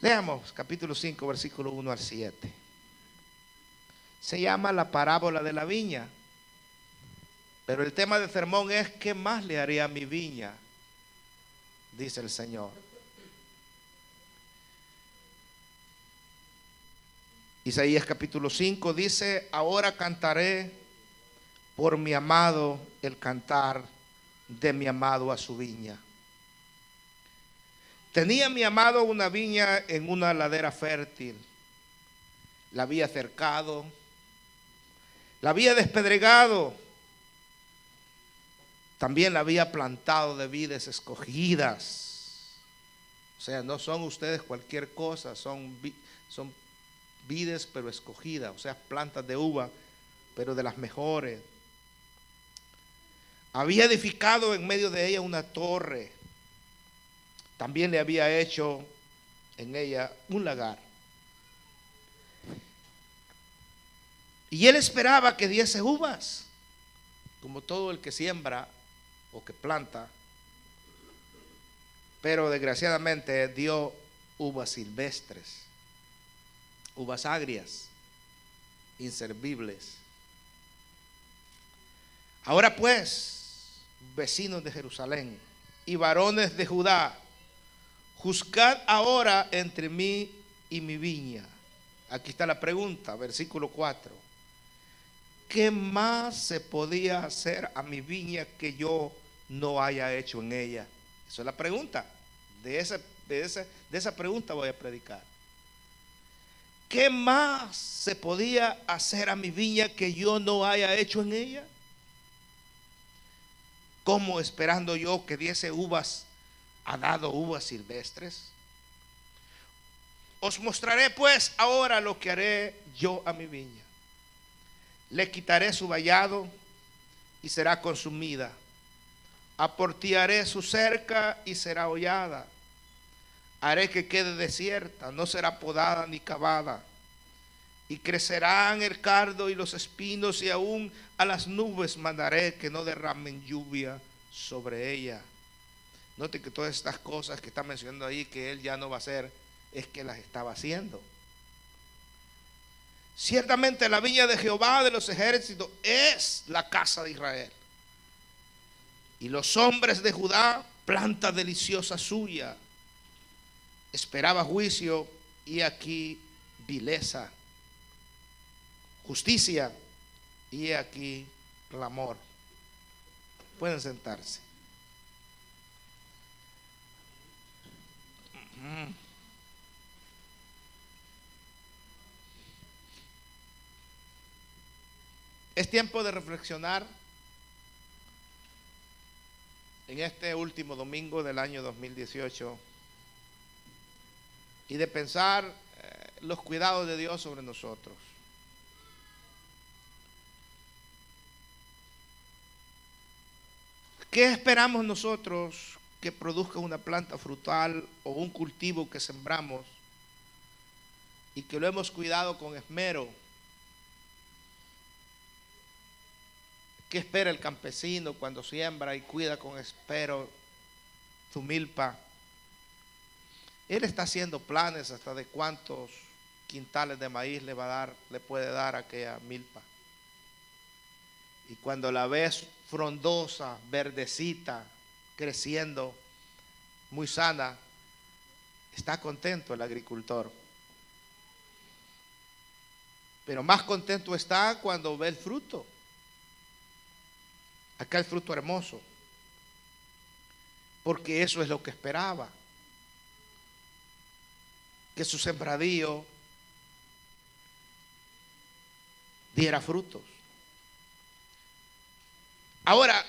Leamos capítulo 5, versículo 1 al 7. Se llama la parábola de la viña. Pero el tema del sermón es: ¿qué más le haré a mi viña? Dice el Señor. Isaías capítulo 5 dice: ahora cantaré por mi amado el cantar de mi amado a su viña. Tenía mi amado una viña en una ladera fértil. La había cercado, la había despedregado, también la había plantado de vides escogidas. O sea, no son ustedes cualquier cosa, son vides pero escogidas, o sea, plantas de uva, pero de las mejores. Había edificado en medio de ella una torre. También le había hecho en ella un lagar. Y él esperaba que diese uvas, como todo el que siembra o que planta. Pero desgraciadamente dio uvas silvestres, uvas agrias, inservibles. Ahora pues, vecinos de Jerusalén y varones de Judá, juzgad ahora entre mí y mi viña. Aquí está la pregunta, versículo 4. ¿Qué más se podía hacer a mi viña que yo no haya hecho en ella? Esa es la pregunta. De esa pregunta voy a predicar. ¿Qué más se podía hacer a mi viña que yo no haya hecho en ella? ¿Cómo esperando yo que diese uvas, ha dado uvas silvestres? Os mostraré pues ahora lo que haré yo a mi viña. Le quitaré su vallado y será consumida. Aportillaré su cerca y será hollada. Haré que quede desierta, no será podada ni cavada. Y crecerán el cardo y los espinos, y aún a las nubes mandaré que no derramen lluvia sobre ella. Note que todas estas cosas que está mencionando ahí que él ya no va a hacer, es que las estaba haciendo. Ciertamente la viña de Jehová de los ejércitos es la casa de Israel. Y los hombres de Judá, planta deliciosa suya. Esperaba juicio y aquí vileza. Justicia y aquí clamor. Pueden sentarse. Es tiempo de reflexionar en este último domingo del año 2018 y de pensar los cuidados de Dios sobre nosotros. ¿Qué esperamos nosotros que produzca una planta frutal o un cultivo que sembramos y que lo hemos cuidado con esmero? ¿Qué espera el campesino cuando siembra y cuida con esmero su milpa? Él está haciendo planes hasta de cuántos quintales de maíz le puede dar a aquella milpa. Y cuando la ves frondosa, verdecita, creciendo, muy sana, está contento el agricultor. Pero más contento está cuando ve el fruto. Acá el fruto hermoso, porque eso es lo que esperaba, que su sembradío diera frutos. Ahora,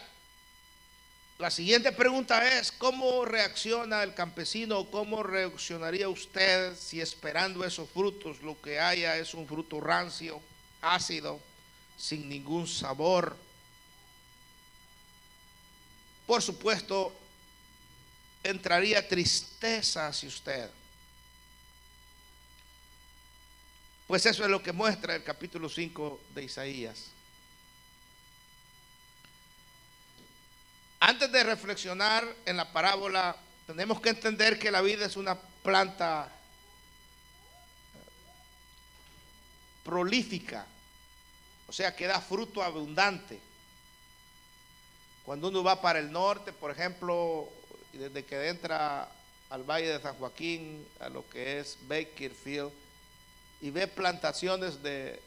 la siguiente pregunta es: ¿cómo reacciona el campesino? ¿Cómo reaccionaría usted si esperando esos frutos lo que haya es un fruto rancio, ácido, sin ningún sabor? Por supuesto, entraría tristeza hacia usted. Pues eso es lo que muestra el capítulo 5 de Isaías. Antes de reflexionar en la parábola, tenemos que entender que la vida es una planta prolífica, o sea que da fruto abundante. Cuando uno va para el norte, por ejemplo, desde que entra al Valle de San Joaquín, a lo que es Bakersfield, y ve plantaciones de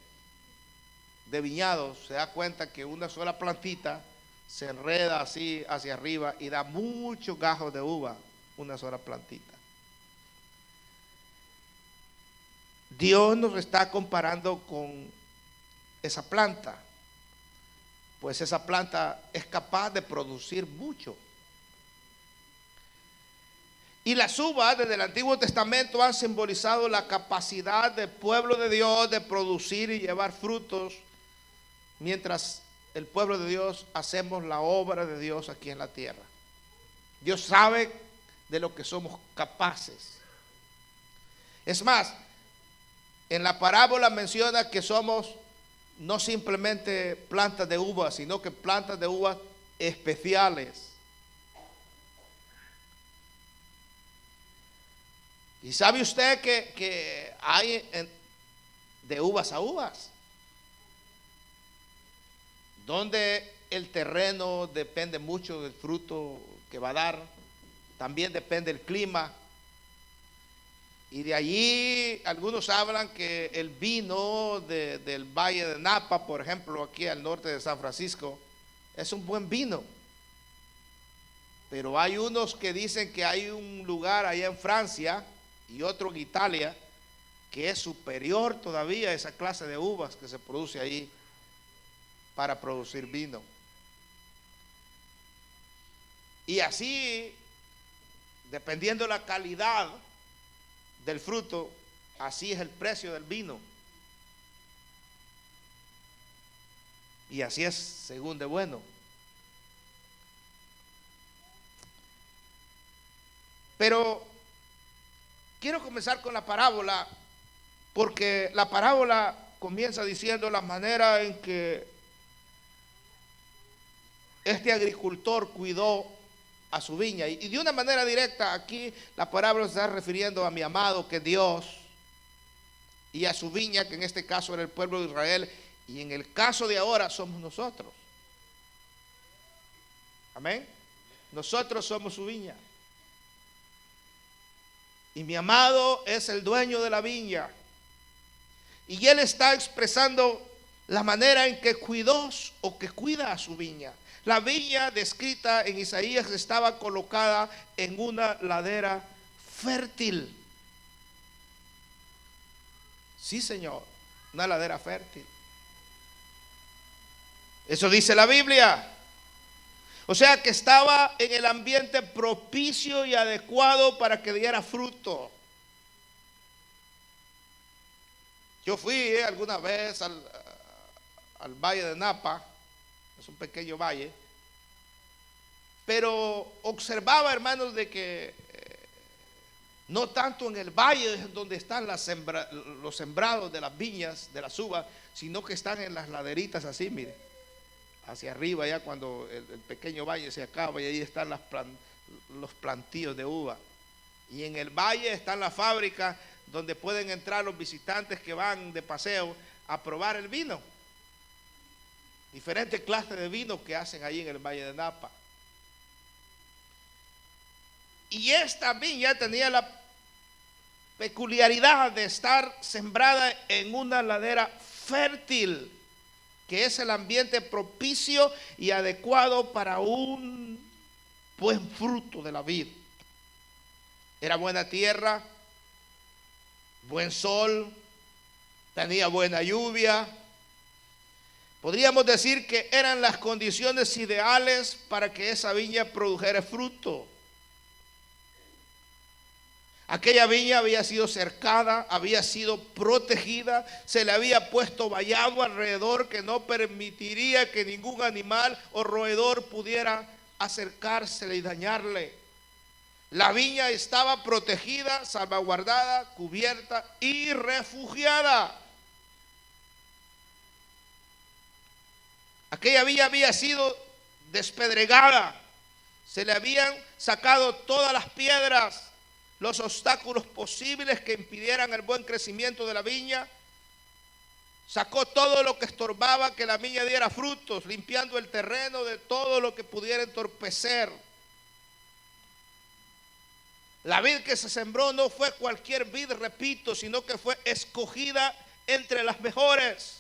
viñados, se da cuenta que una sola plantita se enreda así hacia arriba y da muchos gajos de uva, una sola plantita. Dios nos está comparando con esa planta, pues esa planta es capaz de producir mucho. Y las uvas desde el Antiguo Testamento han simbolizado la capacidad del pueblo de Dios de producir y llevar frutos, mientras el pueblo de Dios hacemos la obra de Dios aquí en la tierra. Dios sabe de lo que somos capaces. Es más, en la parábola menciona que somos no simplemente plantas de uvas, sino que plantas de uvas especiales. Y sabe usted que hay de uvas a uvas, donde el terreno depende mucho del fruto que va a dar, también depende el clima. Y de allí algunos hablan que el vino del Valle de Napa, por ejemplo, aquí al norte de San Francisco, es un buen vino. Pero hay unos que dicen que hay un lugar allá en Francia y otro en Italia que es superior todavía a esa clase de uvas que se produce ahí para producir vino. Y así, dependiendo la calidad del fruto, así es el precio del vino. Y así es según de bueno. Pero quiero comenzar con la parábola, porque la parábola comienza diciendo la manera en que este agricultor cuidó a su viña. Y de una manera directa aquí la parábola se está refiriendo a mi amado, que es Dios, y a su viña, que en este caso era el pueblo de Israel, y en el caso de ahora somos nosotros. Amén. Nosotros somos su viña. Y mi amado es el dueño de la viña. Y él está expresando la manera en que cuidó o que cuida a su viña. La viña descrita en Isaías estaba colocada en una ladera fértil. Sí, Señor, una ladera fértil. Eso dice la Biblia. O sea que estaba en el ambiente propicio y adecuado para que diera fruto. Yo fui alguna vez al Valle de Napa. Es un pequeño valle, pero observaba, hermanos, de que no tanto en el valle donde están los sembrados de las viñas, de las uvas, sino que están en las laderitas así, mire, hacia arriba, ya cuando el pequeño valle se acaba, y ahí están los plantíos de uva. Y en el valle están las fábricas donde pueden entrar los visitantes que van de paseo a probar el vino. Diferentes clases de vino que hacen ahí en el Valle de Napa. Y esta viña tenía la peculiaridad de estar sembrada en una ladera fértil, que es el ambiente propicio y adecuado para un buen fruto de la vid. Era buena tierra, buen sol, tenía buena lluvia. Podríamos decir que eran las condiciones ideales para que esa viña produjera fruto. Aquella viña había sido cercada, había sido protegida, se le había puesto vallado alrededor que no permitiría que ningún animal o roedor pudiera acercársele y dañarle. La viña estaba protegida, salvaguardada, cubierta y refugiada. Aquella viña había sido despedregada, se le habían sacado todas las piedras, los obstáculos posibles que impidieran el buen crecimiento de la viña. Sacó todo lo que estorbaba que la viña diera frutos, limpiando el terreno de todo lo que pudiera entorpecer. La vid que se sembró no fue cualquier vid, repito, sino que fue escogida entre las mejores.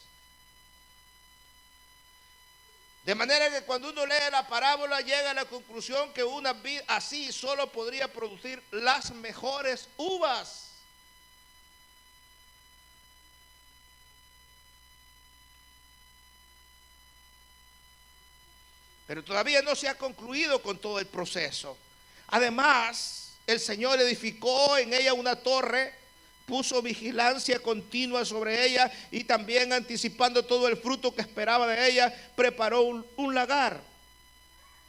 De manera que cuando uno lee la parábola llega a la conclusión que una vid así solo podría producir las mejores uvas. Pero todavía no se ha concluido con todo el proceso. Además, el Señor edificó en ella una torre, puso vigilancia continua sobre ella y también, anticipando todo el fruto que esperaba de ella, preparó un lagar,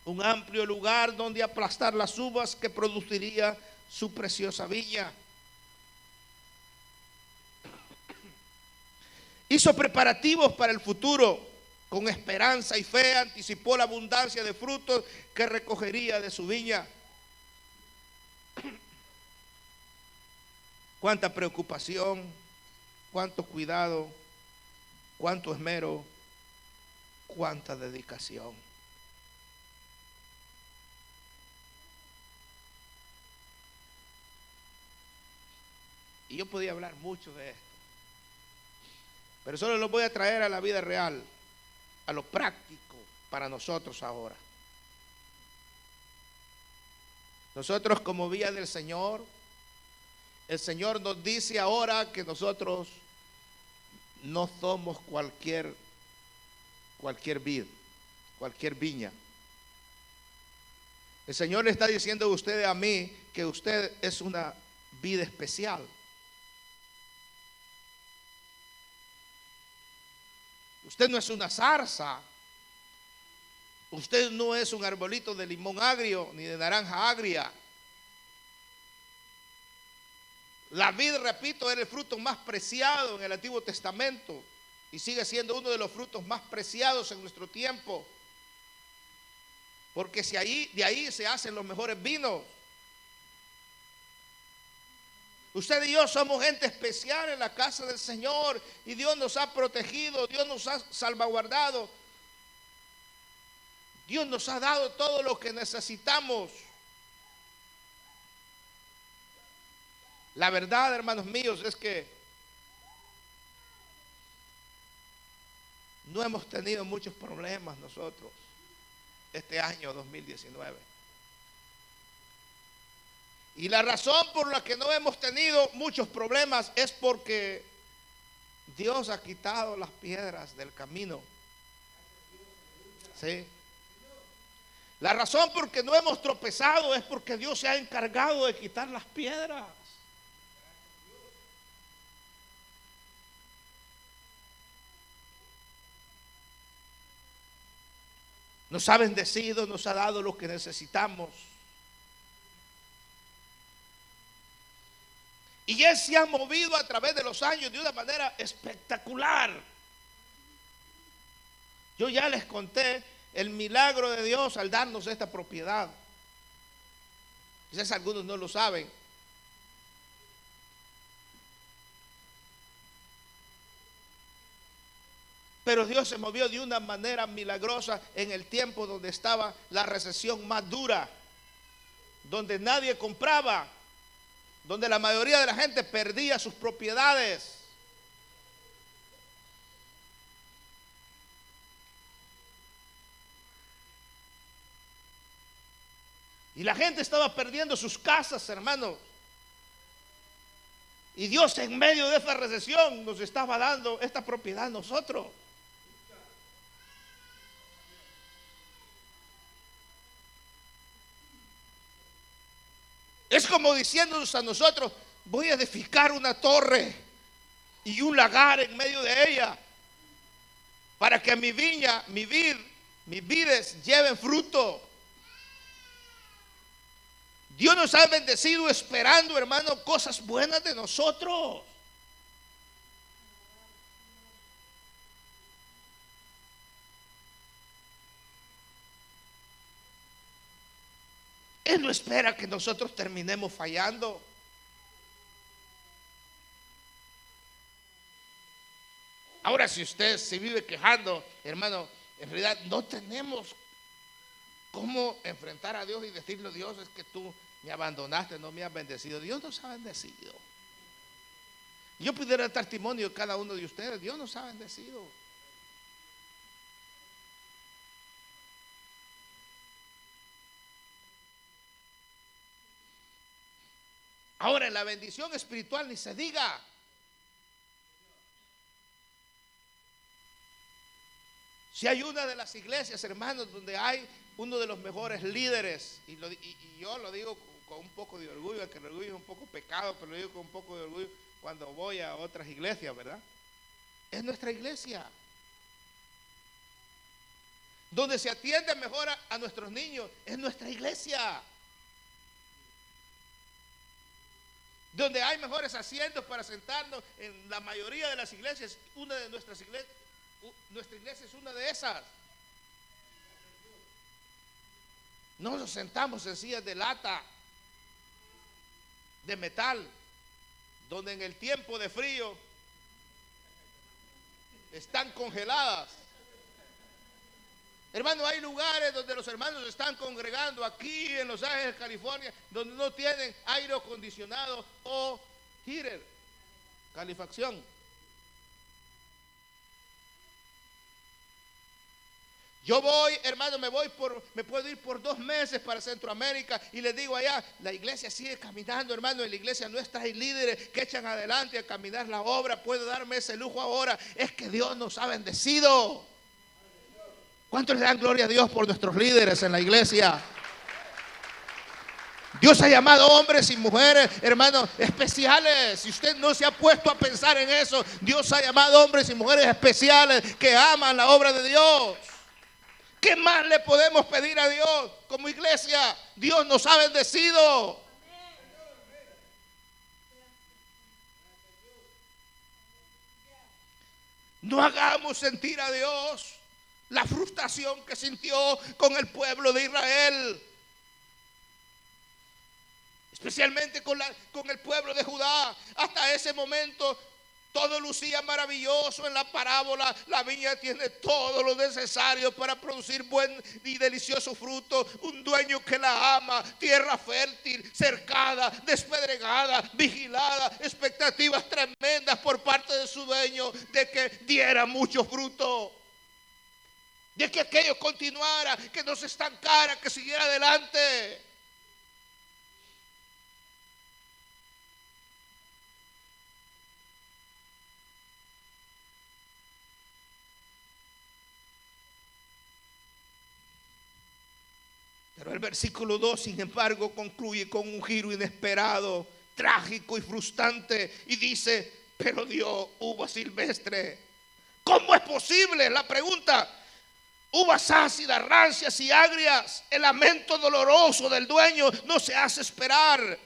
un amplio lugar donde aplastar las uvas que produciría su preciosa viña. Hizo preparativos para el futuro. Con esperanza y fe anticipó la abundancia de frutos que recogería de su viña. Cuánta preocupación, cuánto cuidado, cuánto esmero, cuánta dedicación. Y yo podía hablar mucho de esto, pero solo lo voy a traer a la vida real, a lo práctico para nosotros ahora. Nosotros, como vía del Señor, el Señor nos dice ahora que nosotros no somos cualquier vid, cualquier viña. El Señor le está diciendo a usted y a mí que usted es una vid especial. Usted no es una zarza. Usted no es un arbolito de limón agrio ni de naranja agria. La vid, repito, era el fruto más preciado en el Antiguo Testamento y sigue siendo uno de los frutos más preciados en nuestro tiempo. Porque de ahí se hacen los mejores vinos. Usted y yo somos gente especial en la casa del Señor y Dios nos ha protegido, Dios nos ha salvaguardado. Dios nos ha dado todo lo que necesitamos. La verdad, hermanos míos, es que no hemos tenido muchos problemas nosotros este año 2019. Y la razón por la que no hemos tenido muchos problemas es porque Dios ha quitado las piedras del camino. Sí. La razón por que no hemos tropezado es porque Dios se ha encargado de quitar las piedras. Nos ha bendecido, nos ha dado lo que necesitamos. Y Él se ha movido a través de los años de una manera espectacular. Yo ya les conté el milagro de Dios al darnos esta propiedad. Quizás algunos no lo saben. Pero Dios se movió de una manera milagrosa en el tiempo donde estaba la recesión más dura, donde nadie compraba, donde la mayoría de la gente perdía sus propiedades. Y la gente estaba perdiendo sus casas, hermanos. Y Dios, en medio de esa recesión, nos estaba dando esta propiedad a nosotros. Es como diciéndonos a nosotros: voy a edificar una torre y un lagar en medio de ella para que mi viña, mis vides lleven fruto. Dios nos ha bendecido esperando, hermano, cosas buenas de nosotros. Él no espera que nosotros terminemos fallando. Ahora, si usted se vive quejando, hermano, en realidad no tenemos cómo enfrentar a Dios y decirle: Dios, es que tú me abandonaste, no me has bendecido. Dios nos ha bendecido. Yo pudiera dar testimonio de cada uno de ustedes. Dios nos ha bendecido. Ahora, en la bendición espiritual ni se diga. Si hay una de las iglesias, hermanos, donde hay uno de los mejores líderes, y yo lo digo con un poco de orgullo, aunque el orgullo es un poco pecado, pero lo digo con un poco de orgullo cuando voy a otras iglesias, ¿verdad? Es nuestra iglesia. Donde se atiende mejor a nuestros niños, es nuestra iglesia. Donde hay mejores asientos para sentarnos en la mayoría de las iglesias, una de nuestras iglesias. Nuestra iglesia es una de esas. No nos sentamos en sillas de lata, de metal, donde en el tiempo de frío están congeladas. Hermano, hay lugares donde los hermanos se están congregando, aquí en Los Ángeles, California, donde no tienen aire acondicionado o heater, calefacción. Yo voy, hermano, me puedo ir por 2 meses para Centroamérica y les digo allá, la iglesia sigue caminando, hermano. En la iglesia nuestra hay líderes que echan adelante a caminar la obra. Puedo darme ese lujo ahora. Es que Dios nos ha bendecido. ¿Cuántos le dan gloria a Dios por nuestros líderes en la iglesia? Dios ha llamado hombres y mujeres, hermanos, especiales. Si usted no se ha puesto a pensar en eso, Dios ha llamado hombres y mujeres especiales que aman la obra de Dios. ¿Qué más le podemos pedir a Dios como iglesia? Dios nos ha bendecido. No hagamos sentir a Dios la frustración que sintió con el pueblo de Israel, especialmente con el pueblo de Judá. Hasta ese momento todo lucía maravilloso en la parábola. La viña tiene todo lo necesario para producir buen y delicioso fruto. Un dueño que la ama, tierra fértil, cercada, despedregada, vigilada, expectativas tremendas por parte de su dueño de que diera mucho fruto, de que aquello continuara, que no se estancara, que siguiera adelante. Pero el versículo 2, sin embargo, concluye con un giro inesperado, trágico y frustrante, y dice: pero dio uva silvestre. ¿Cómo es posible? La pregunta. Uvas ácidas, rancias y agrias. El lamento doloroso del dueño no se hace esperar.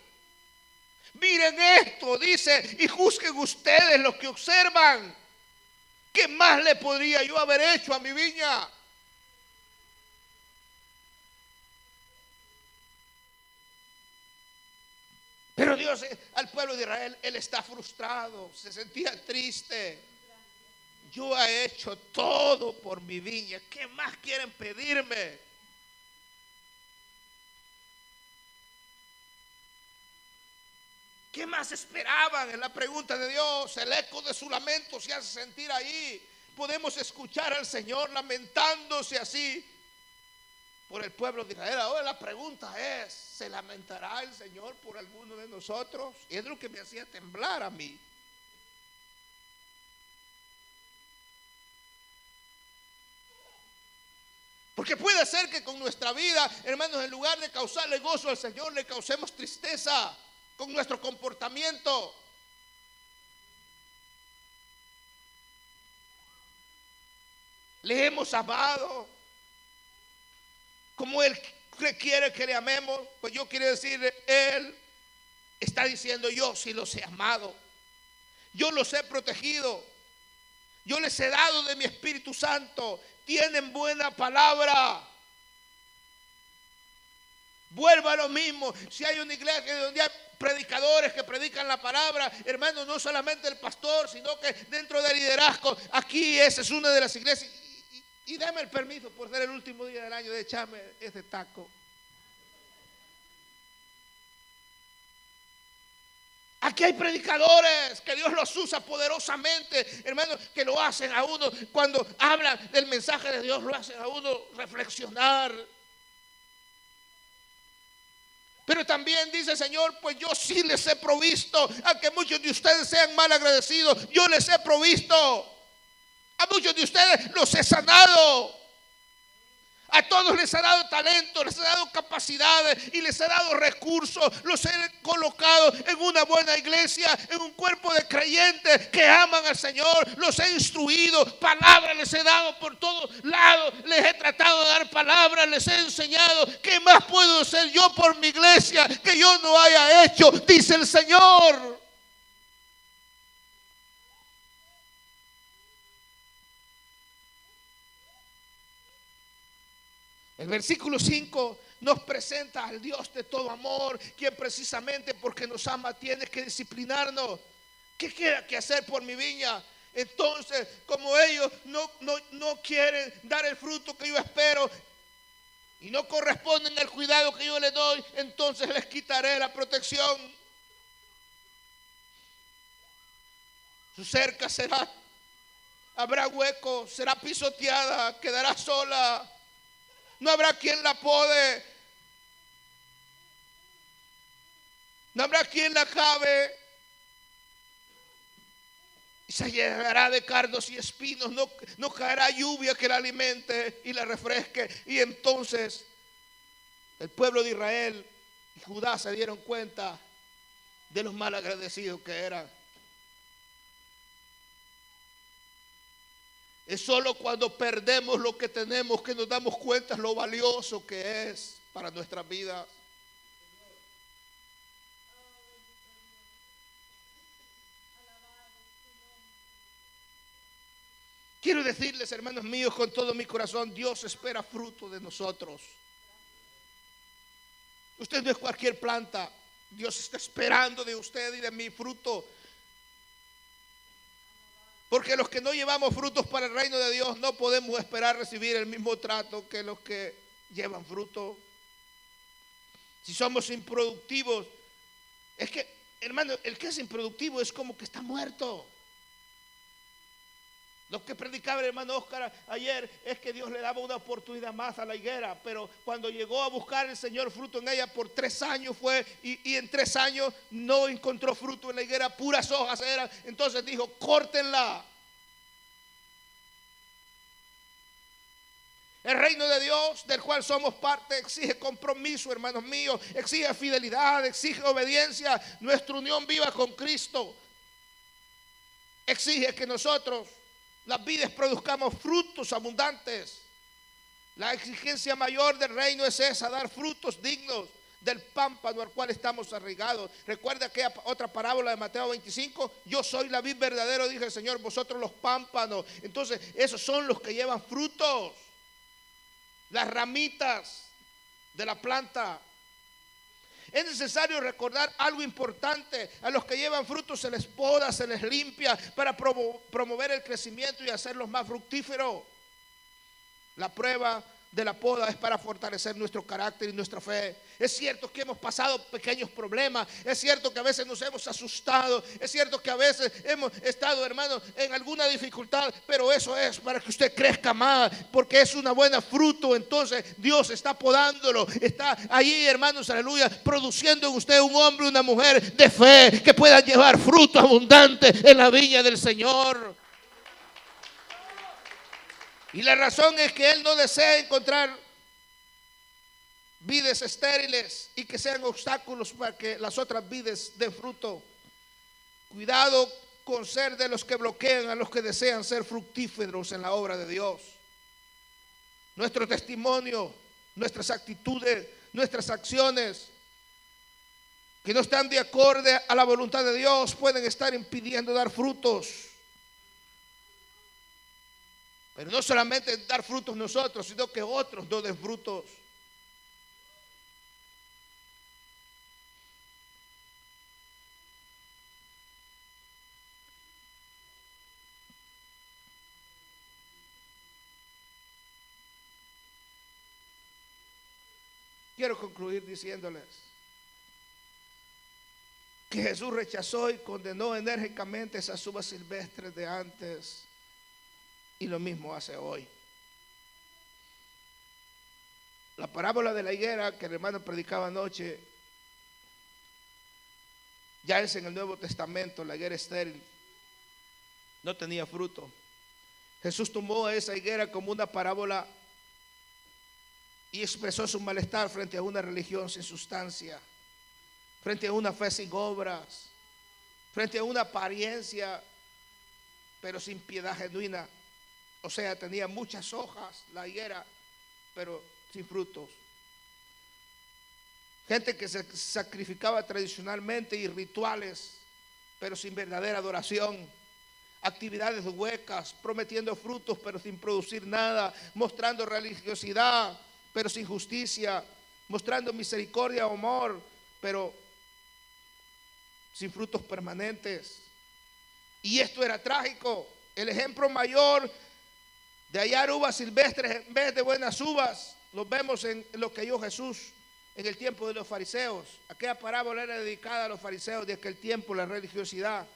Miren esto, dice, y juzguen ustedes los que observan. ¿Qué más le podría yo haber hecho a mi viña? Pero Dios, al pueblo de Israel, Él está frustrado, se sentía triste. Yo he hecho todo por mi viña. ¿Qué más quieren pedirme? ¿Qué más esperaban? En la pregunta de Dios, el eco de su lamento se hace sentir ahí. Podemos escuchar al Señor lamentándose así por el pueblo de Israel. Ahora la pregunta es: ¿se lamentará el Señor por alguno de nosotros? Y es lo que me hacía temblar a mí. Porque puede ser que con nuestra vida, hermanos, en lugar de causarle gozo al Señor, le causemos tristeza con nuestro comportamiento. Le hemos amado como Él quiere que le amemos. Pues yo quiero decirle, Él está diciendo: yo sí los he amado, yo los he protegido, yo les he dado de mi Espíritu Santo, tienen buena palabra. Vuelva a lo mismo. Si hay una iglesia donde hay predicadores que predican la palabra, hermano, no solamente el pastor, sino que dentro del liderazgo, aquí esa es una de las iglesias. Y dame el permiso por ser el último día del año de echarme este taco. Aquí hay predicadores que Dios los usa poderosamente, hermanos, que lo hacen a uno, cuando hablan del mensaje de Dios, lo hacen a uno reflexionar. Pero también dice el Señor, pues yo sí les he provisto, aunque muchos de ustedes sean mal agradecidos, yo les he provisto. A muchos de ustedes los he sanado. A todos les ha dado talento, les ha dado capacidades y les ha dado recursos. Los he colocado en una buena iglesia, en un cuerpo de creyentes que aman al Señor. Los he instruido, palabras les he dado por todos lados. Les he tratado de dar palabras, les he enseñado. ¿Qué más puedo hacer yo por mi iglesia que yo no haya hecho? Dice el Señor. El versículo 5 nos presenta al Dios de todo amor, quien precisamente porque nos ama tiene que disciplinarnos. ¿Qué queda que hacer por mi viña? Entonces, como ellos no quieren dar el fruto que yo espero y no corresponden al cuidado que yo les doy, entonces les quitaré la protección. Su cerca habrá hueco, será pisoteada, quedará sola. No habrá quien la pode. No habrá quien la cabe. Y se llenará de cardos y espinos. No caerá lluvia que la alimente y la refresque. Y entonces el pueblo de Israel y Judá se dieron cuenta de los malagradecidos que eran. Es solo cuando perdemos lo que tenemos que nos damos cuenta lo valioso que es para nuestras vidas. Quiero decirles, hermanos míos, con todo mi corazón, Dios espera fruto de nosotros. Usted no es cualquier planta. Dios está esperando de usted y de mí fruto. Porque los que no llevamos frutos para el reino de Dios no podemos esperar recibir el mismo trato que los que llevan fruto. Si somos improductivos, es que, hermano, el que es improductivo es como que está muerto. Lo que predicaba el hermano Oscar ayer es que Dios le daba una oportunidad más a la higuera, pero cuando llegó a buscar el Señor fruto en ella por 3 años fue y en 3 años no encontró fruto en la higuera, puras hojas eran. Entonces dijo, córtenla. El reino de Dios del cual somos parte exige compromiso, hermanos míos, exige fidelidad, exige obediencia. Nuestra unión viva con Cristo exige que nosotros, las vides, produzcamos frutos abundantes. La exigencia mayor del reino es esa, dar frutos dignos del pámpano al cual estamos arraigados. Recuerda aquella otra parábola de Mateo 25, yo soy la vid verdadero, dice el Señor, vosotros los pámpanos. Entonces esos son los que llevan frutos. Las ramitas de la planta. Es necesario recordar algo importante. A los que llevan frutos se les poda, se les limpia para promover el crecimiento y hacerlos más fructíferos. La prueba de la poda es para fortalecer nuestro carácter y nuestra fe. Es cierto que hemos pasado pequeños problemas, es cierto que a veces nos hemos asustado, es cierto que a veces hemos estado, hermanos, en alguna dificultad, pero eso es para que usted crezca más, porque es una buena fruto. Entonces Dios está podándolo, está allí, hermanos, aleluya, produciendo en usted un hombre, una mujer de fe que pueda llevar fruto abundante en la viña del Señor. Y la razón es que Él no desea encontrar vides estériles y que sean obstáculos para que las otras vides den fruto. Cuidado con ser de los que bloquean a los que desean ser fructíferos en la obra de Dios. Nuestro testimonio, nuestras actitudes, nuestras acciones que no están de acorde a la voluntad de Dios pueden estar impidiendo dar frutos. Pero no solamente dar frutos nosotros, sino que otros no den frutos. quiero concluir diciéndoles que Jesús rechazó y condenó enérgicamente esas uvas silvestres de antes, y lo mismo hace hoy. La parábola de la higuera que el hermano predicaba anoche ya es en el Nuevo Testamento. La higuera estéril no tenía fruto. Jesús tomó esa higuera como una parábola y expresó su malestar frente a una religión sin sustancia, frente a una fe sin obras, frente a una apariencia pero sin piedad genuina. O sea, tenía muchas hojas la higuera, pero sin frutos. Gente que se sacrificaba tradicionalmente y rituales, pero sin verdadera adoración. Actividades huecas, prometiendo frutos, pero sin producir nada. Mostrando religiosidad, pero sin justicia. Mostrando misericordia o amor, pero sin frutos permanentes. Y esto era trágico. El ejemplo mayor de hallar uvas silvestres en vez de buenas uvas lo vemos en lo que halló Jesús en el tiempo de los fariseos. Aquella parábola era dedicada a los fariseos de aquel tiempo, la religiosidad.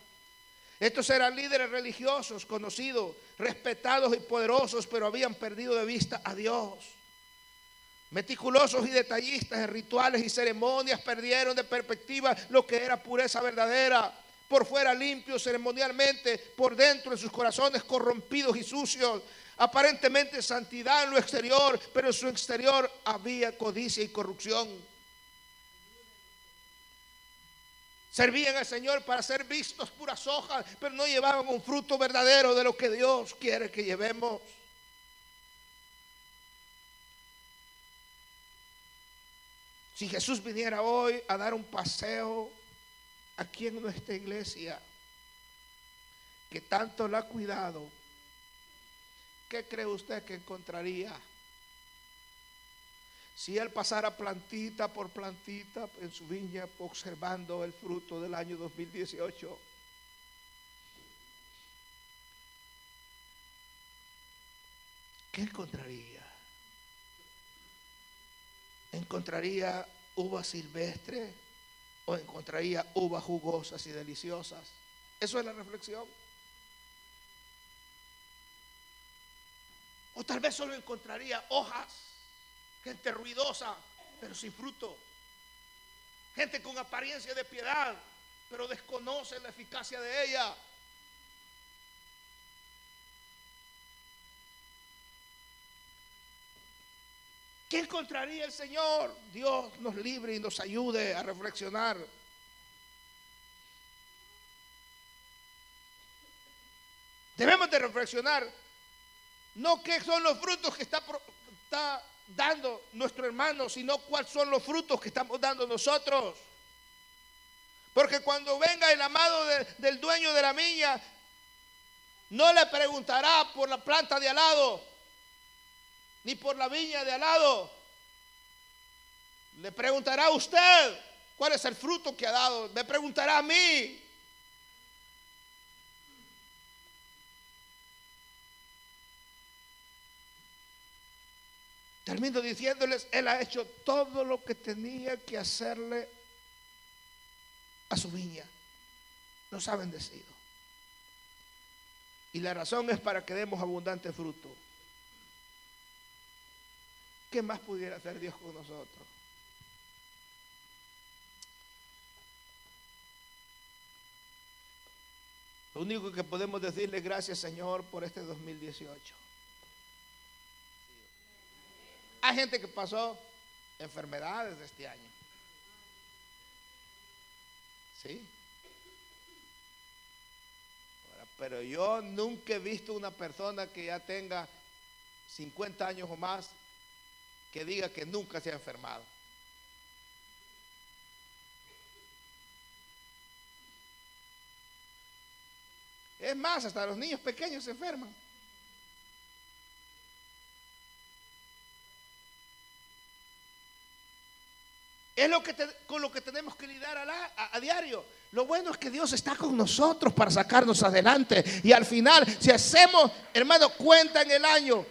Estos eran líderes religiosos, conocidos, respetados y poderosos, pero habían perdido de vista a Dios. Meticulosos y detallistas en rituales y ceremonias, perdieron de perspectiva lo que era pureza verdadera. Por fuera limpios ceremonialmente, por dentro en sus corazones corrompidos y sucios. Aparentemente santidad en lo exterior, pero en su exterior había codicia y corrupción. Servían al Señor para ser vistos puras hojas, pero no llevaban un fruto verdadero de lo que Dios quiere que llevemos. Si Jesús viniera hoy a dar un paseo aquí en nuestra iglesia, que tanto la ha cuidado, ¿qué cree usted que encontraría? Si él pasara plantita por plantita en su viña observando el fruto del año 2018. ¿Qué encontraría? ¿Encontraría uvas silvestres o encontraría uvas jugosas y deliciosas? Eso es la reflexión. O tal vez solo encontraría hojas, gente ruidosa, pero sin fruto. Gente con apariencia de piedad, pero desconoce la eficacia de ella. ¿Qué encontraría el Señor? Dios nos libre y nos ayude a reflexionar. Debemos de reflexionar. No qué son los frutos que está dando nuestro hermano, sino cuáles son los frutos que estamos dando nosotros. Porque cuando venga el amado del dueño de la viña, no le preguntará por la planta de al lado, ni por la viña de al lado. Le preguntará a usted cuál es el fruto que ha dado. Me preguntará a mí. Termino diciéndoles, él ha hecho todo lo que tenía que hacerle a su viña. Nos ha bendecido. Y la razón es para que demos abundante fruto. ¿Qué más pudiera hacer Dios con nosotros? Lo único que podemos decirle, gracias Señor por este 2018. Hay gente que pasó enfermedades este año. Sí. Pero yo nunca he visto una persona que ya tenga 50 años o más que diga que nunca se ha enfermado. Es más, hasta los niños pequeños se enferman. Es con lo que tenemos que lidiar a diario. Lo bueno es que Dios está con nosotros para sacarnos adelante. Y al final, si hacemos, hermano, cuenta en el año,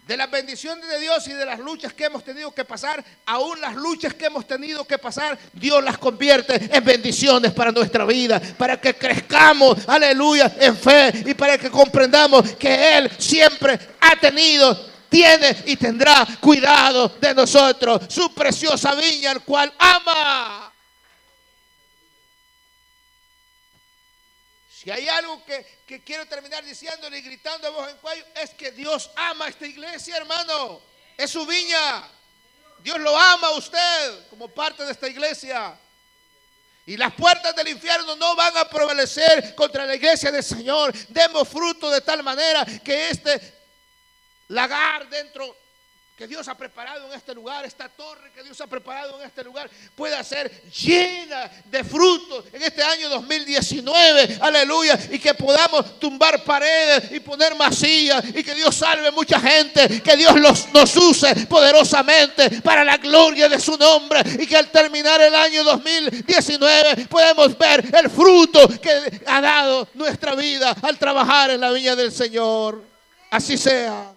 de las bendiciones de Dios y de las luchas que hemos tenido que pasar, aún las luchas que hemos tenido que pasar, Dios las convierte en bendiciones para nuestra vida, para que crezcamos, aleluya, en fe y para que comprendamos que Él siempre ha tenido, tiene y tendrá cuidado de nosotros, su preciosa viña, al cual ama. Si hay algo que quiero terminar diciéndole y gritando a voz en cuello, es que Dios ama a esta iglesia, hermano. Es su viña. Dios lo ama a usted como parte de esta iglesia. Y las puertas del infierno no van a prevalecer contra la iglesia del Señor. Demos fruto de tal manera que este lagar dentro que Dios ha preparado en este lugar, esta torre que Dios ha preparado en este lugar, pueda ser llena de frutos en este año 2019, aleluya, y que podamos tumbar paredes y poner masillas y que Dios salve mucha gente, que Dios nos use poderosamente para la gloria de su nombre y que al terminar el año 2019 podemos ver el fruto que ha dado nuestra vida al trabajar en la viña del Señor. Así sea.